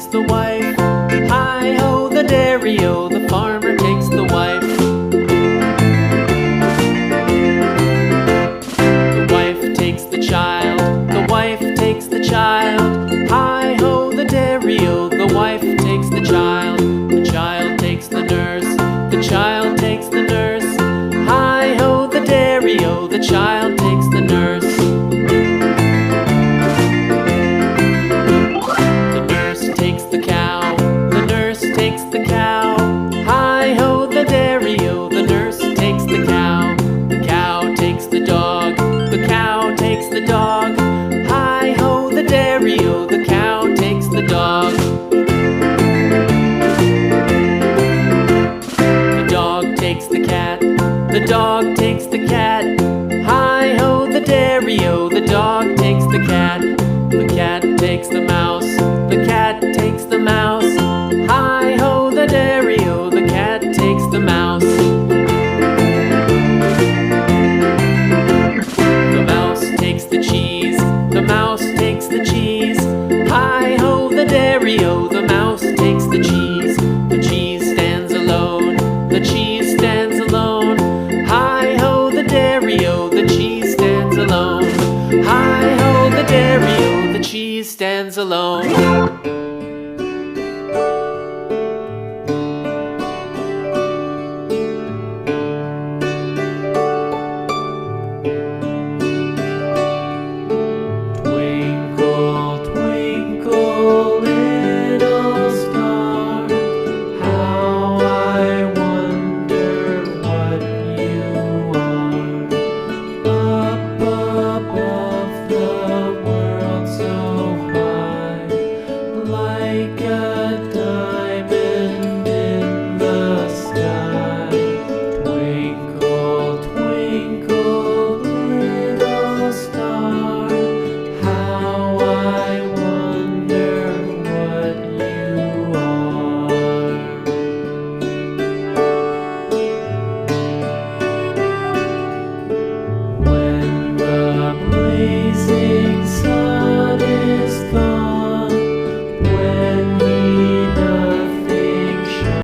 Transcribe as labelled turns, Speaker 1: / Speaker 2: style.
Speaker 1: takes the wife. Hi-ho, the dairy-o, the farmer takes the wife. The wife takes the child, the wife takes the child. Hi-ho, the dairy-o, the wife takes the child. The child takes the nurse, the child takes the nurse. Hi-ho, the dairy-o, the child takes the nurse. The nurse takes the cow, the nurse takes the cow. Hi-ho, the dairy-o, the nurse takes the cow. The cow takes the dog, the cow takes the dog. Hi-ho, the dairy-o, the cow takes the dog. The dog takes the cat, the dog takes the cat. Hi-ho, the dairy-o, the dog takes the cat. The cat takes the mouse, the cat takes the mouse. Hi-ho, the dairy-o, the cat takes the mouse. The mouse takes the cheese, the mouse takes the cheese. Hi-ho, the dairy-o, the mouse takes the cheese. The cheese stands alone, the cheese stands alone. Hi-ho, the dairy-o, the cheese stands alone. Hi-ho, the dairy-o, the cheese stands alone.